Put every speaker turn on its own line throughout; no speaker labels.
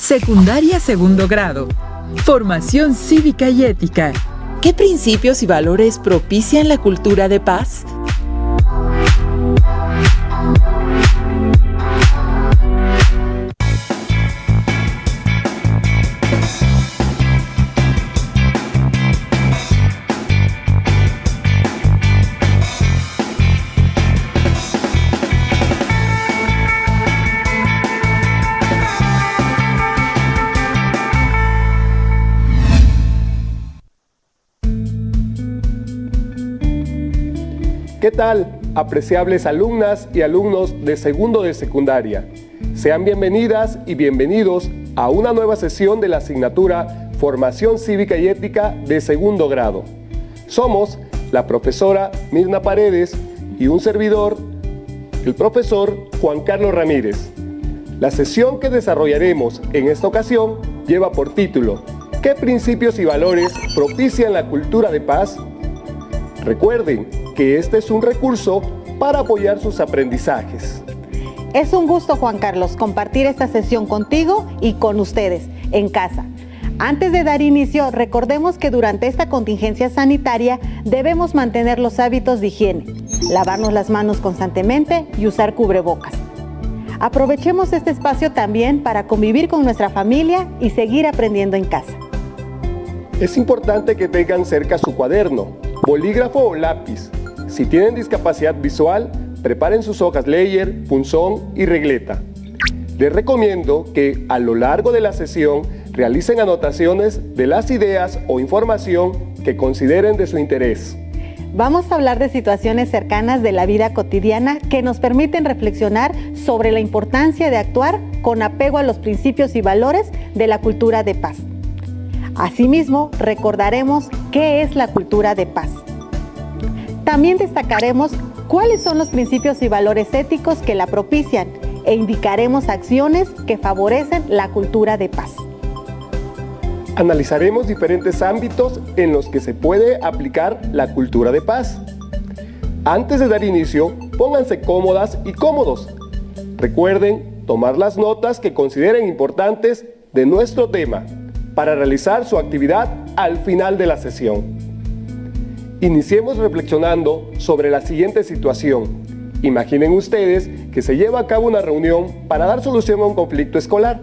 Secundaria segundo grado. Formación cívica y ética. ¿Qué principios y valores propician la cultura de paz?
¿Qué tal, apreciables alumnas y alumnos de segundo de secundaria? Sean bienvenidas y bienvenidos a una nueva sesión de la asignatura Formación Cívica y Ética de segundo grado. Somos la profesora Mirna Paredes y un servidor, el profesor Juan Carlos Ramírez. La sesión que desarrollaremos en esta ocasión lleva por título ¿Qué principios y valores propician la cultura de paz? Recuerden que este es un recurso para apoyar sus aprendizajes.
Es un gusto, Juan Carlos, compartir esta sesión contigo y con ustedes en casa. Antes de dar inicio, recordemos que durante esta contingencia sanitaria debemos mantener los hábitos de higiene, lavarnos las manos constantemente y usar cubrebocas. Aprovechemos este espacio también para convivir con nuestra familia y seguir aprendiendo en casa.
Es importante que tengan cerca su cuaderno, bolígrafo o lápiz. Si tienen discapacidad visual, preparen sus hojas Leyer, punzón y regleta. Les recomiendo que a lo largo de la sesión realicen anotaciones de las ideas o información que consideren de su interés.
Vamos a hablar de situaciones cercanas de la vida cotidiana que nos permiten reflexionar sobre la importancia de actuar con apego a los principios y valores de la cultura de paz. Asimismo, recordaremos qué es la cultura de paz. También destacaremos cuáles son los principios y valores éticos que la propician e indicaremos acciones que favorecen la cultura de paz.
Analizaremos diferentes ámbitos en los que se puede aplicar la cultura de paz. Antes de dar inicio, pónganse cómodas y cómodos. Recuerden tomar las notas que consideren importantes de nuestro tema para realizar su actividad al final de la sesión. Iniciemos reflexionando sobre la siguiente situación. Imaginen ustedes que se lleva a cabo una reunión para dar solución a un conflicto escolar.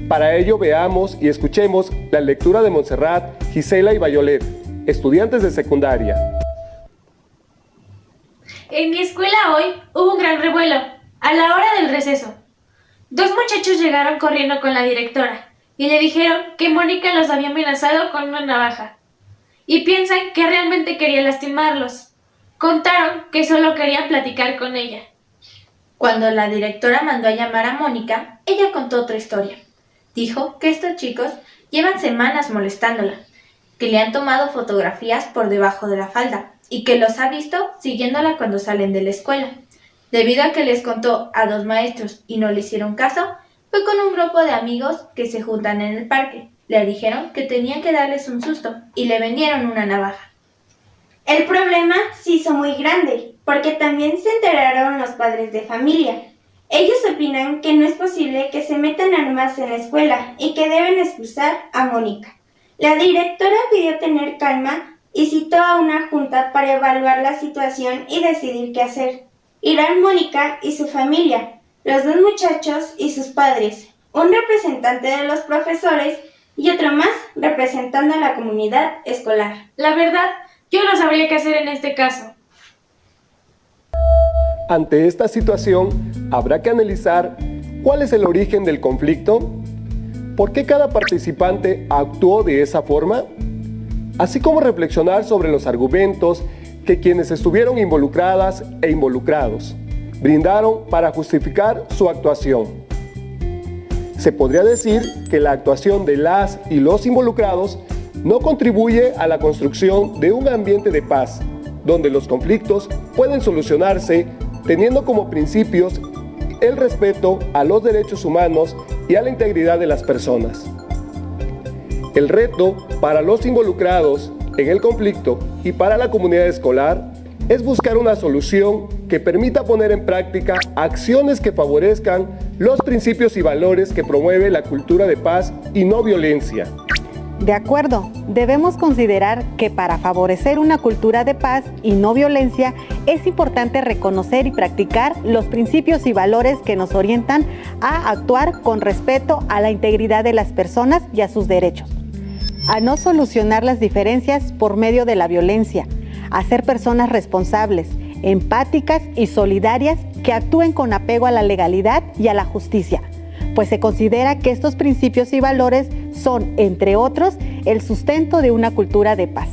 Para ello veamos y escuchemos la lectura de Montserrat, Gisela y Violet, estudiantes de secundaria.
En mi escuela hoy hubo un gran revuelo, a la hora del receso. Dos muchachos llegaron corriendo con la directora y le dijeron que Mónica los había amenazado con una navaja. Y piensan que realmente quería lastimarlos. Contaron que solo querían platicar con ella.
Cuando la directora mandó a llamar a Mónica, ella contó otra historia. Dijo que estos chicos llevan semanas molestándola, que le han tomado fotografías por debajo de la falda y que los ha visto siguiéndola cuando salen de la escuela. Debido a que les contó a dos maestros y no le hicieron caso, fue con un grupo de amigos que se juntan en el parque. Le dijeron que tenían que darles un susto y le vendieron una navaja.
El problema se hizo muy grande, porque también se enteraron los padres de familia. Ellos opinan que no es posible que se metan armas en la escuela y que deben expulsar a Mónica. La directora pidió tener calma y citó a una junta para evaluar la situación y decidir qué hacer. Irán Mónica y su familia, los dos muchachos y sus padres, un representante de los profesores y otro más representando a la comunidad escolar.
La verdad, yo no sabría qué hacer en este caso.
Ante esta situación, habrá que analizar cuál es el origen del conflicto, por qué cada participante actuó de esa forma, así como reflexionar sobre los argumentos que quienes estuvieron involucradas e involucrados brindaron para justificar su actuación. Se podría decir que la actuación de las y los involucrados no contribuye a la construcción de un ambiente de paz, donde los conflictos pueden solucionarse teniendo como principios el respeto a los derechos humanos y a la integridad de las personas. El reto para los involucrados en el conflicto y para la comunidad escolar es buscar una solución que permita poner en práctica acciones que favorezcan los principios y valores que promueve la cultura de paz y no violencia.
De acuerdo, debemos considerar que para favorecer una cultura de paz y no violencia es importante reconocer y practicar los principios y valores que nos orientan a actuar con respeto a la integridad de las personas y a sus derechos, a no solucionar las diferencias por medio de la violencia, a ser personas responsables, empáticas y solidarias que actúen con apego a la legalidad y a la justicia, pues se considera que estos principios y valores son, entre otros, el sustento de una cultura de paz.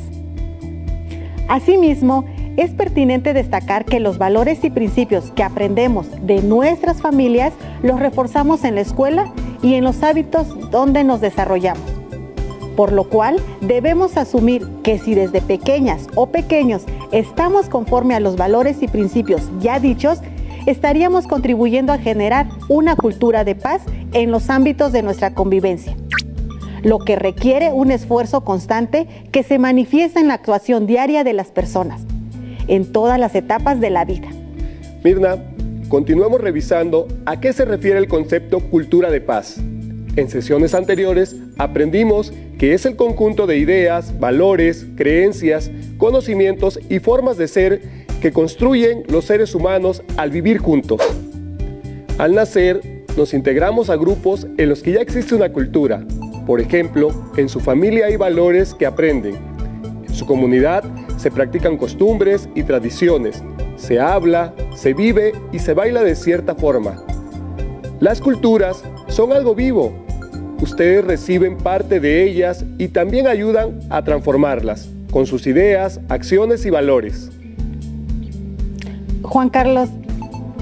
Asimismo, es pertinente destacar que los valores y principios que aprendemos de nuestras familias los reforzamos en la escuela y en los hábitos donde nos desarrollamos. Por lo cual, debemos asumir que si desde pequeñas o pequeños estamos conforme a los valores y principios ya dichos, estaríamos contribuyendo a generar una cultura de paz en los ámbitos de nuestra convivencia, lo que requiere un esfuerzo constante que se manifiesta en la actuación diaria de las personas, en todas las etapas de la vida.
Mirna, continuemos revisando a qué se refiere el concepto cultura de paz. En sesiones anteriores aprendimos que es el conjunto de ideas, valores, creencias, conocimientos y formas de ser que construyen los seres humanos al vivir juntos. Al nacer, nos integramos a grupos en los que ya existe una cultura. Por ejemplo, en su familia hay valores que aprenden. En su comunidad se practican costumbres y tradiciones. Se habla, se vive y se baila de cierta forma. Las culturas son algo vivo. Ustedes reciben parte de ellas y también ayudan a transformarlas con sus ideas, acciones y valores.
Juan Carlos,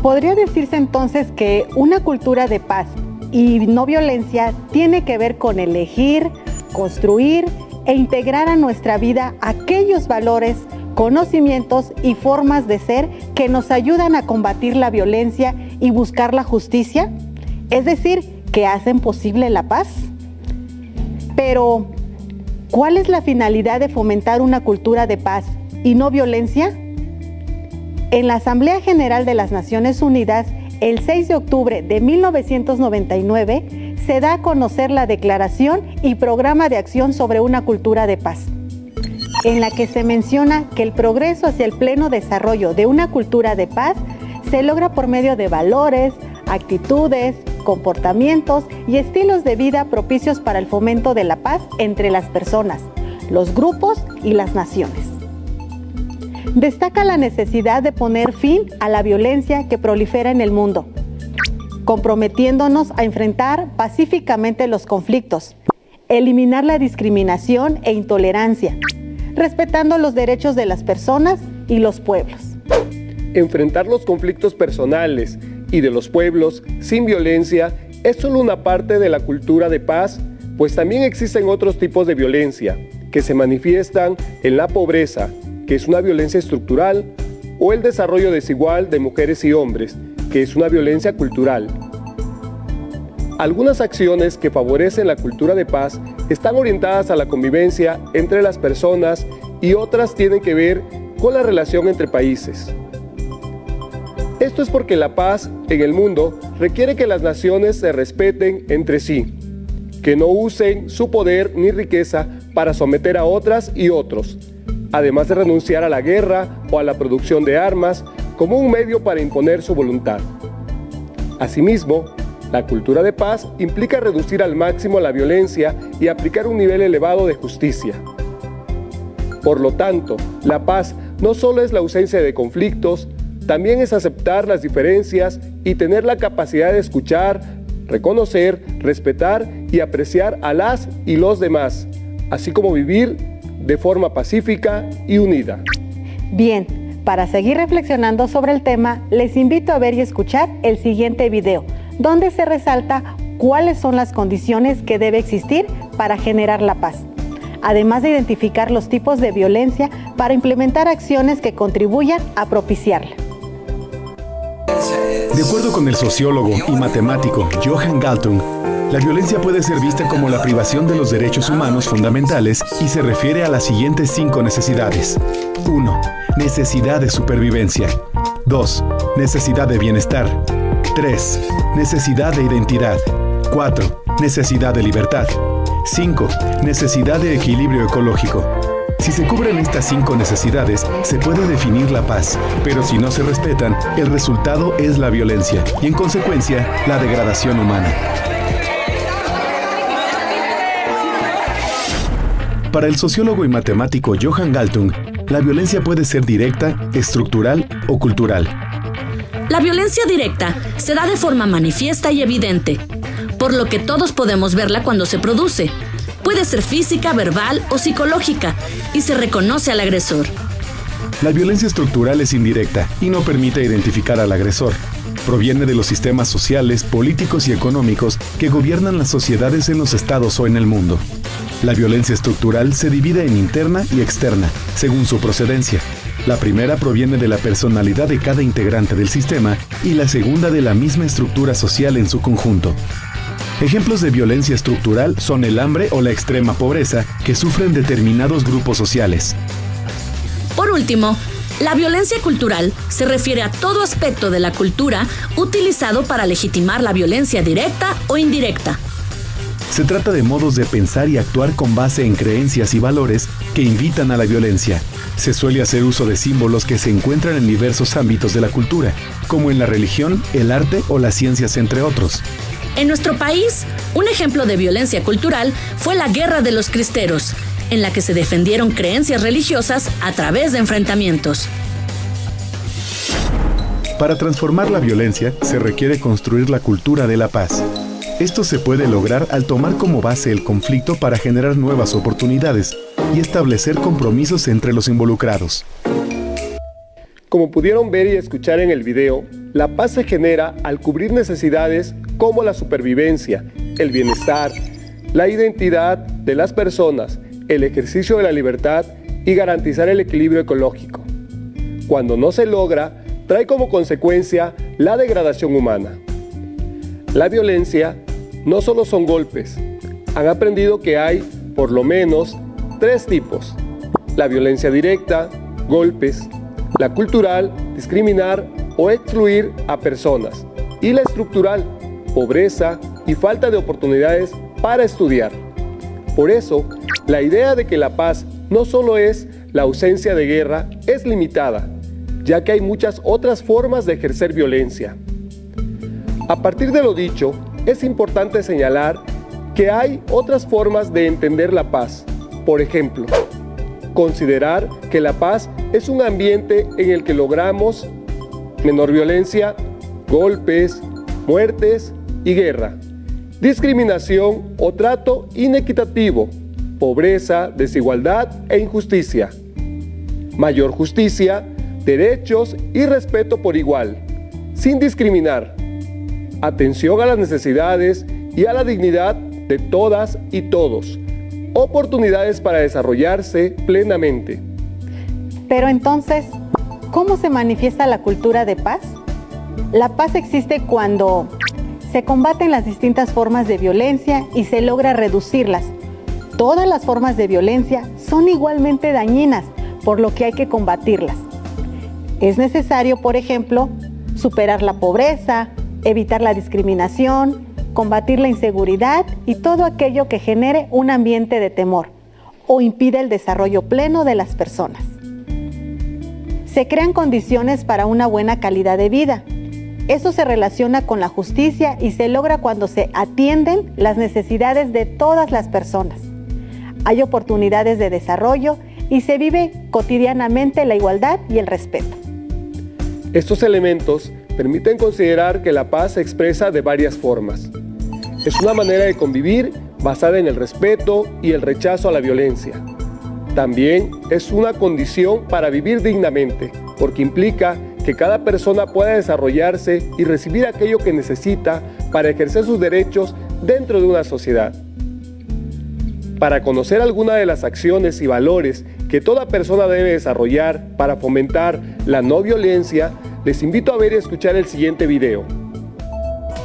¿podría decirse entonces que una cultura de paz y no violencia tiene que ver con elegir, construir e integrar a nuestra vida aquellos valores, conocimientos y formas de ser que nos ayudan a combatir la violencia y buscar la justicia? Es decir, que hacen posible la paz. Pero, ¿cuál es la finalidad de fomentar una cultura de paz y no violencia? En la Asamblea General de las Naciones Unidas, el 6 de octubre de 1999, se da a conocer la Declaración y Programa de Acción sobre una Cultura de Paz, en la que se menciona que el progreso hacia el pleno desarrollo de una cultura de paz se logra por medio de valores, actitudes, comportamientos y estilos de vida propicios para el fomento de la paz entre las personas, los grupos y las naciones. Destaca la necesidad de poner fin a la violencia que prolifera en el mundo, comprometiéndonos a enfrentar pacíficamente los conflictos, eliminar la discriminación e intolerancia, respetando los derechos de las personas y los pueblos.
Enfrentar los conflictos personales y de los pueblos sin violencia es solo una parte de la cultura de paz, pues también existen otros tipos de violencia que se manifiestan en la pobreza, que es una violencia estructural, o el desarrollo desigual de mujeres y hombres, que es una violencia cultural. Algunas acciones que favorecen la cultura de paz están orientadas a la convivencia entre las personas y otras tienen que ver con la relación entre países. Esto es porque la paz en el mundo requiere que las naciones se respeten entre sí, que no usen su poder ni riqueza para someter a otras y otros, además de renunciar a la guerra o a la producción de armas como un medio para imponer su voluntad. Asimismo, la cultura de paz implica reducir al máximo la violencia y aplicar un nivel elevado de justicia. Por lo tanto, la paz no solo es la ausencia de conflictos, también es aceptar las diferencias y tener la capacidad de escuchar, reconocer, respetar y apreciar a las y los demás, así como vivir de forma pacífica y unida.
Bien, para seguir reflexionando sobre el tema, les invito a ver y escuchar el siguiente video, donde se resalta cuáles son las condiciones que debe existir para generar la paz, además de identificar los tipos de violencia para implementar acciones que contribuyan a propiciarla.
De acuerdo con el sociólogo y matemático Johan Galtung, la violencia puede ser vista como la privación de los derechos humanos fundamentales y se refiere a las siguientes 5 necesidades. 1. Necesidad de supervivencia. 2. Necesidad de bienestar. 3. Necesidad de identidad. 4. Necesidad de libertad. 5. Necesidad de equilibrio ecológico. Si se cubren estas 5 necesidades, se puede definir la paz, pero si no se respetan, el resultado es la violencia y, en consecuencia, la degradación humana. Para el sociólogo y matemático Johan Galtung, la violencia puede ser directa, estructural o cultural.
La violencia directa se da de forma manifiesta y evidente, por lo que todos podemos verla cuando se produce. Puede ser física, verbal o psicológica, y se reconoce al agresor.
La violencia estructural es indirecta y no permite identificar al agresor. Proviene de los sistemas sociales, políticos y económicos que gobiernan las sociedades en los estados o en el mundo. La violencia estructural se divide en interna y externa, según su procedencia. La primera proviene de la personalidad de cada integrante del sistema y la segunda de la misma estructura social en su conjunto. Ejemplos de violencia estructural son el hambre o la extrema pobreza que sufren determinados grupos sociales.
Por último, la violencia cultural se refiere a todo aspecto de la cultura utilizado para legitimar la violencia directa o indirecta.
Se trata de modos de pensar y actuar con base en creencias y valores que invitan a la violencia. Se suele hacer uso de símbolos que se encuentran en diversos ámbitos de la cultura, como en la religión, el arte o las ciencias, entre otros.
En nuestro país, un ejemplo de violencia cultural fue la Guerra de los Cristeros, en la que se defendieron creencias religiosas a través de enfrentamientos.
Para transformar la violencia, se requiere construir la cultura de la paz. Esto se puede lograr al tomar como base el conflicto para generar nuevas oportunidades y establecer compromisos entre los involucrados.
Como pudieron ver y escuchar en el video, la paz se genera al cubrir necesidades como la supervivencia, el bienestar, la identidad de las personas, el ejercicio de la libertad y garantizar el equilibrio ecológico. Cuando no se logra, trae como consecuencia la degradación humana. La violencia no solo son golpes. Han aprendido que hay, por lo menos, 3 tipos. La violencia directa, golpes. La cultural, discriminar o excluir a personas. Y la estructural, pobreza y falta de oportunidades para estudiar. Por eso, la idea de que la paz no solo es la ausencia de guerra es limitada, ya que hay muchas otras formas de ejercer violencia. A partir de lo dicho, es importante señalar que hay otras formas de entender la paz. Por ejemplo, considerar que la paz es un ambiente en el que logramos menor violencia, golpes, muertes y guerra, discriminación o trato inequitativo, pobreza, desigualdad e injusticia, mayor justicia, derechos y respeto por igual, sin discriminar, atención a las necesidades y a la dignidad de todas y todos, oportunidades para desarrollarse plenamente.
Pero entonces, ¿cómo se manifiesta la cultura de paz? La paz existe cuando se combaten las distintas formas de violencia y se logra reducirlas. Todas las formas de violencia son igualmente dañinas, por lo que hay que combatirlas. Es necesario, por ejemplo, superar la pobreza, evitar la discriminación, combatir la inseguridad y todo aquello que genere un ambiente de temor o impide el desarrollo pleno de las personas. Se crean condiciones para una buena calidad de vida. Eso se relaciona con la justicia y se logra cuando se atienden las necesidades de todas las personas. Hay oportunidades de desarrollo y se vive cotidianamente la igualdad y el respeto.
Estos elementos permiten considerar que la paz se expresa de varias formas. Es una manera de convivir basada en el respeto y el rechazo a la violencia. También es una condición para vivir dignamente, porque implica que cada persona pueda desarrollarse y recibir aquello que necesita para ejercer sus derechos dentro de una sociedad. Para conocer alguna de las acciones y valores que toda persona debe desarrollar para fomentar la no violencia, les invito a ver y escuchar el siguiente video.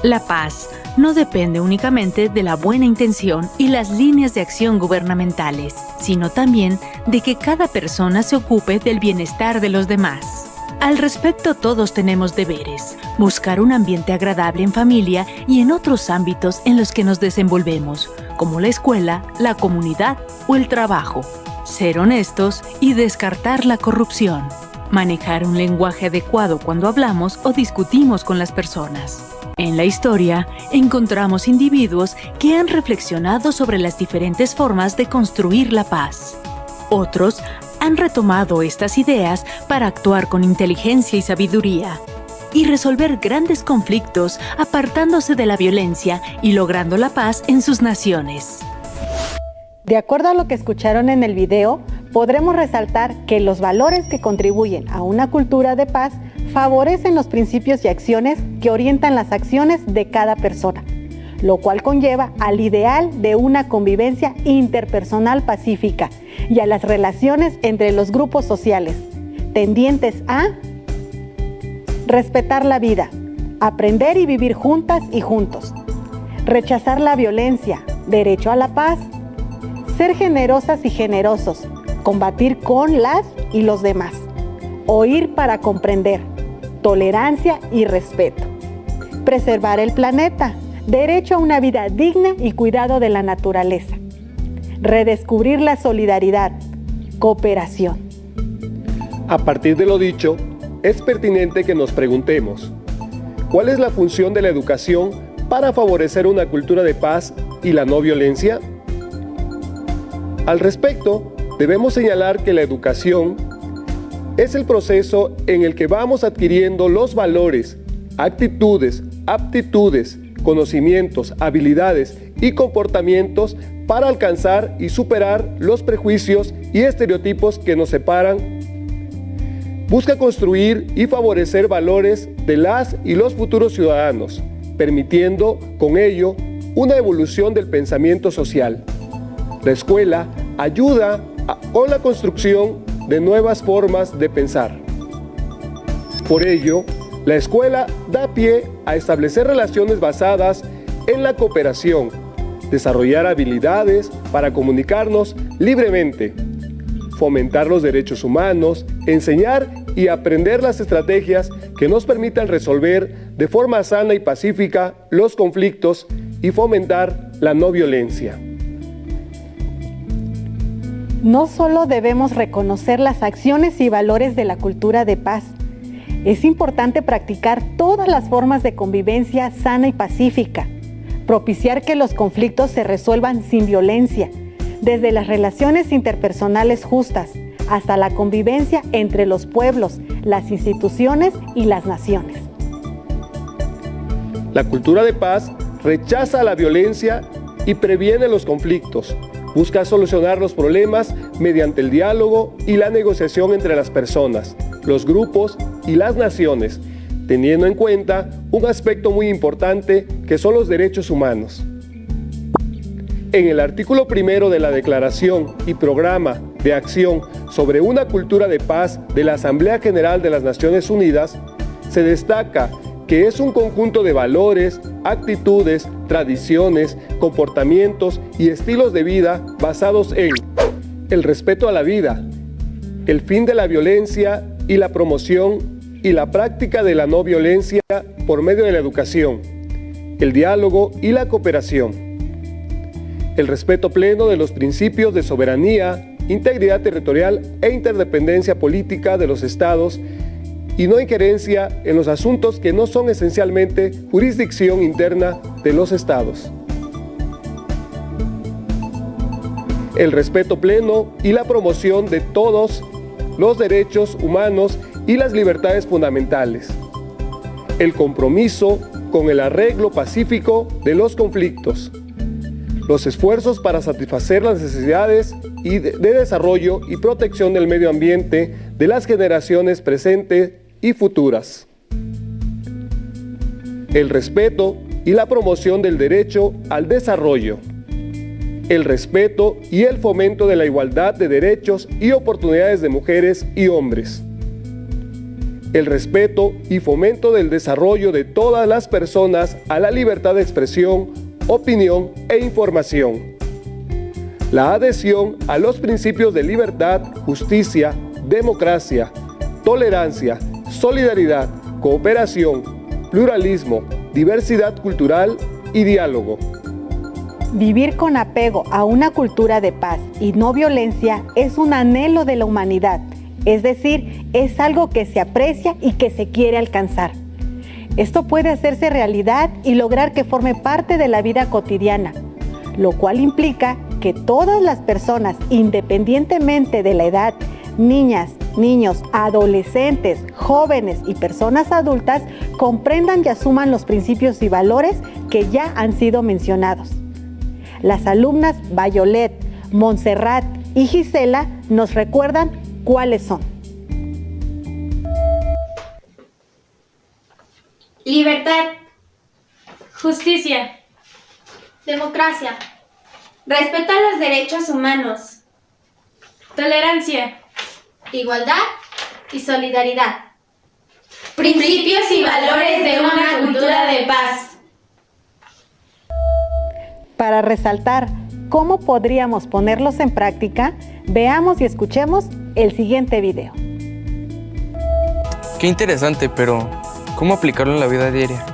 La paz no depende únicamente de la buena intención y las líneas de acción gubernamentales, sino también de que cada persona se ocupe del bienestar de los demás. Al respecto, todos tenemos deberes. Buscar un ambiente agradable en familia y en otros ámbitos en los que nos desenvolvemos, como la escuela, la comunidad o el trabajo. Ser honestos y descartar la corrupción. Manejar un lenguaje adecuado cuando hablamos o discutimos con las personas. En la historia, encontramos individuos que han reflexionado sobre las diferentes formas de construir la paz. Otros han retomado estas ideas para actuar con inteligencia y sabiduría y resolver grandes conflictos apartándose de la violencia y logrando la paz en sus naciones.
De acuerdo a lo que escucharon en el video, podremos resaltar que los valores que contribuyen a una cultura de paz favorecen los principios y acciones que orientan las acciones de cada persona, lo cual conlleva al ideal de una convivencia interpersonal pacífica y a las relaciones entre los grupos sociales, tendientes a respetar la vida, aprender y vivir juntas y juntos, rechazar la violencia, derecho a la paz, ser generosas y generosos, combatir con las y los demás, oír para comprender, tolerancia y respeto, preservar el planeta, derecho a una vida digna y cuidado de la naturaleza, redescubrir la solidaridad, cooperación.
A partir de lo dicho, es pertinente que nos preguntemos, ¿cuál es la función de la educación para favorecer una cultura de paz y la no violencia? Al respecto, debemos señalar que la educación es el proceso en el que vamos adquiriendo los valores, actitudes, aptitudes, conocimientos, habilidades y comportamientos para alcanzar y superar los prejuicios y estereotipos que nos separan. Busca construir y favorecer valores de las y los futuros ciudadanos, permitiendo con ello una evolución del pensamiento social. La escuela ayuda con la construcción de nuevas formas de pensar. Por ello, la escuela da pie a establecer relaciones basadas en la cooperación, desarrollar habilidades para comunicarnos libremente, fomentar los derechos humanos, enseñar y aprender las estrategias que nos permitan resolver de forma sana y pacífica los conflictos y fomentar la no violencia.
No solo debemos reconocer las acciones y valores de la cultura de paz, es importante practicar todas las formas de convivencia sana y pacífica, propiciar que los conflictos se resuelvan sin violencia, desde las relaciones interpersonales justas hasta la convivencia entre los pueblos, las instituciones y las naciones.
La cultura de paz rechaza la violencia y previene los conflictos. Busca solucionar los problemas mediante el diálogo y la negociación entre las personas, los grupos y las naciones, teniendo en cuenta un aspecto muy importante que son los derechos humanos. En el artículo 1 de la Declaración y Programa de Acción sobre una cultura de paz de la Asamblea General de las Naciones Unidas, se destaca que es un conjunto de valores, actitudes, tradiciones, comportamientos y estilos de vida basados en el respeto a la vida, el fin de la violencia y la promoción y la práctica de la no violencia por medio de la educación, el diálogo y la cooperación, el respeto pleno de los principios de soberanía, integridad territorial e interdependencia política de los estados y no injerencia en los asuntos que no son esencialmente jurisdicción interna de los estados. El respeto pleno y la promoción de todos los derechos humanos y las libertades fundamentales. El compromiso con el arreglo pacífico de los conflictos. Los esfuerzos para satisfacer las necesidades de desarrollo y protección del medio ambiente de las generaciones presentes y futuras. El respeto y la promoción del derecho al desarrollo. El respeto y el fomento de la igualdad de derechos y oportunidades de mujeres y hombres. El respeto y fomento del desarrollo de todas las personas a la libertad de expresión, opinión e información. La adhesión a los principios de libertad, justicia, democracia, tolerancia, solidaridad, cooperación, pluralismo, diversidad cultural y diálogo.
Vivir con apego a una cultura de paz y no violencia es un anhelo de la humanidad, es decir, es algo que se aprecia y que se quiere alcanzar. Esto puede hacerse realidad y lograr que forme parte de la vida cotidiana, lo cual implica que todas las personas, independientemente de la edad, niñas, niños, adolescentes, jóvenes y personas adultas, comprendan y asuman los principios y valores que ya han sido mencionados. Las alumnas Violet, Montserrat y Gisela nos recuerdan cuáles son.
Libertad, justicia,
Democracia.
Respeto a los derechos humanos.
tolerancia,
Igualdad y solidaridad.
principios y valores de una cultura de paz.
Para resaltar cómo podríamos ponerlos en práctica, veamos y escuchemos el siguiente video.
Qué interesante, pero ¿cómo aplicarlo en la vida diaria?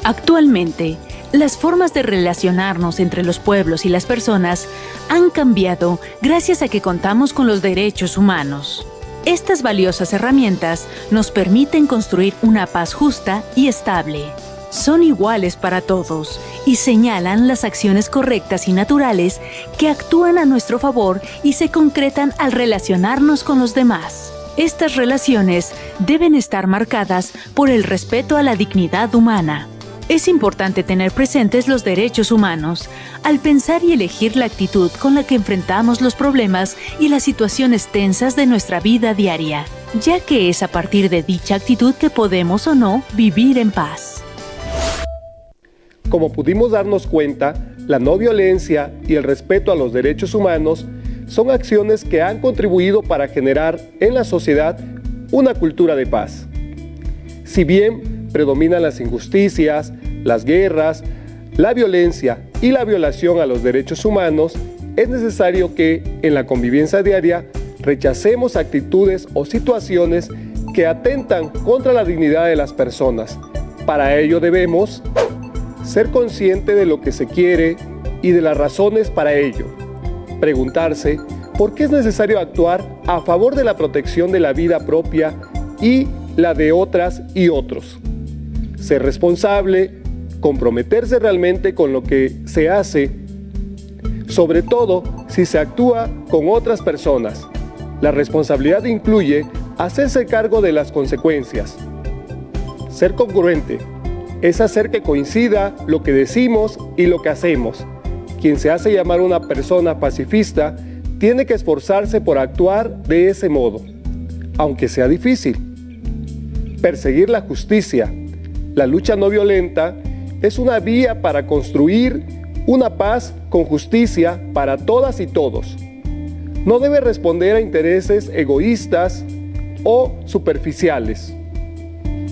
Actualmente, las formas de relacionarnos entre los pueblos y las personas han cambiado gracias a que contamos con los derechos humanos. Estas valiosas herramientas nos permiten construir una paz justa y estable. Son iguales para todos y señalan las acciones correctas y naturales que actúan a nuestro favor y se concretan al relacionarnos con los demás. Estas relaciones deben estar marcadas por el respeto a la dignidad humana. Es importante tener presentes los derechos humanos al pensar y elegir la actitud con la que enfrentamos los problemas y las situaciones tensas de nuestra vida diaria, ya que es a partir de dicha actitud que podemos o no vivir en paz.
Como pudimos darnos cuenta, la no violencia y el respeto a los derechos humanos son acciones que han contribuido para generar en la sociedad una cultura de paz. Si bien predominan las injusticias, las guerras, la violencia y la violación a los derechos humanos, es necesario que, en la convivencia diaria, rechacemos actitudes o situaciones que atentan contra la dignidad de las personas. Para ello debemos ser consciente de lo que se quiere y de las razones para ello. Preguntarse por qué es necesario actuar a favor de la protección de la vida propia y la de otras y otros. Ser responsable, comprometerse realmente con lo que se hace, sobre todo si se actúa con otras personas. La responsabilidad incluye hacerse cargo de las consecuencias. Ser congruente es hacer que coincida lo que decimos y lo que hacemos. Quien se hace llamar una persona pacifista tiene que esforzarse por actuar de ese modo, aunque sea difícil. Perseguir la justicia. La lucha no violenta es una vía para construir una paz con justicia para todas y todos. No debe responder a intereses egoístas o superficiales.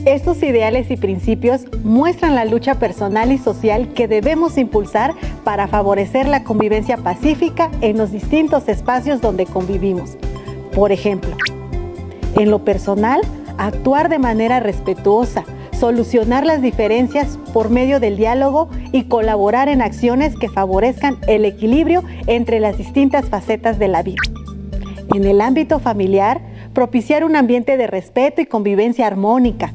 Estos ideales y principios muestran la lucha personal y social que debemos impulsar para favorecer la convivencia pacífica en los distintos espacios donde convivimos. Por ejemplo, en lo personal, actuar de manera respetuosa, solucionar las diferencias por medio del diálogo y colaborar en acciones que favorezcan el equilibrio entre las distintas facetas de la vida. En el ámbito familiar, propiciar un ambiente de respeto y convivencia armónica.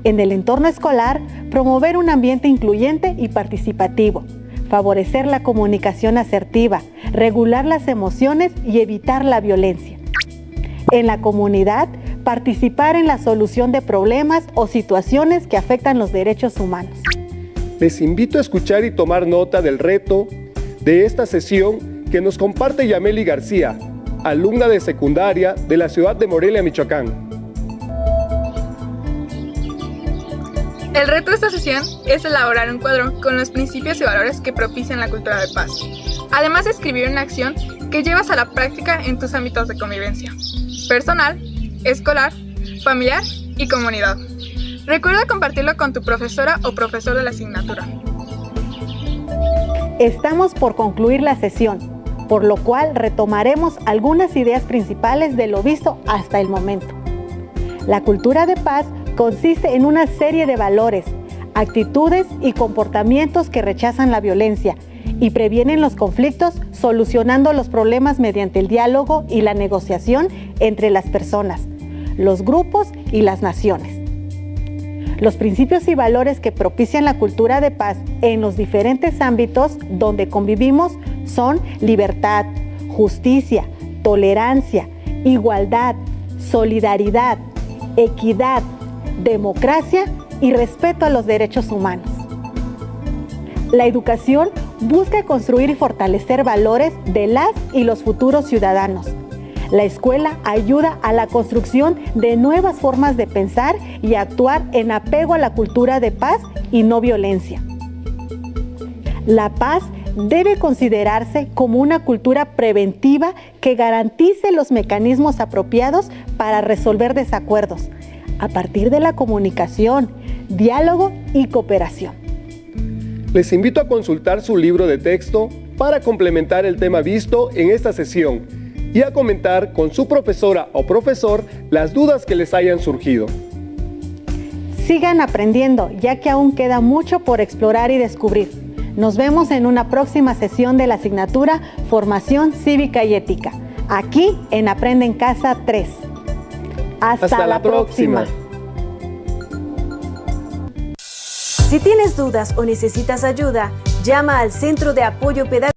En el entorno escolar, promover un ambiente incluyente y participativo, favorecer la comunicación asertiva, regular las emociones y evitar la violencia. En la comunidad, participar en la solución de problemas o situaciones que afectan los derechos humanos.
Les invito a escuchar y tomar nota del reto de esta sesión que nos comparte Yameli García, alumna de secundaria de la ciudad de Morelia, Michoacán.
El reto de esta sesión es elaborar un cuadro con los principios y valores que propician la cultura de paz. Además de escribir una acción que llevas a la práctica en tus ámbitos de convivencia: personal, escolar, familiar y comunidad. Recuerda compartirlo con tu profesora o profesor de la asignatura.
Estamos por concluir la sesión. por lo cual retomaremos algunas ideas principales de lo visto hasta el momento. La cultura de paz consiste en una serie de valores, actitudes y comportamientos que rechazan la violencia y previenen los conflictos, solucionando los problemas mediante el diálogo y la negociación entre las personas, los grupos y las naciones. Los principios y valores que propician la cultura de paz en los diferentes ámbitos donde convivimos son libertad, justicia, tolerancia, igualdad, solidaridad, equidad, democracia y respeto a los derechos humanos. La educación busca construir y fortalecer valores de las y los futuros ciudadanos. La escuela ayuda a la construcción de nuevas formas de pensar y actuar en apego a la cultura de paz y no violencia. La paz debe considerarse como una cultura preventiva que garantice los mecanismos apropiados para resolver desacuerdos, a partir de la comunicación, diálogo y cooperación.
Les invito a consultar su libro de texto para complementar el tema visto en esta sesión y a comentar con su profesora o profesor las dudas que les hayan surgido.
Sigan aprendiendo, ya que aún queda mucho por explorar y descubrir. Nos vemos en una próxima sesión de la asignatura Formación Cívica y Ética, aquí en Aprende en Casa 3. Hasta la próxima.
Si tienes dudas o necesitas ayuda, llama al Centro de Apoyo Pedagógico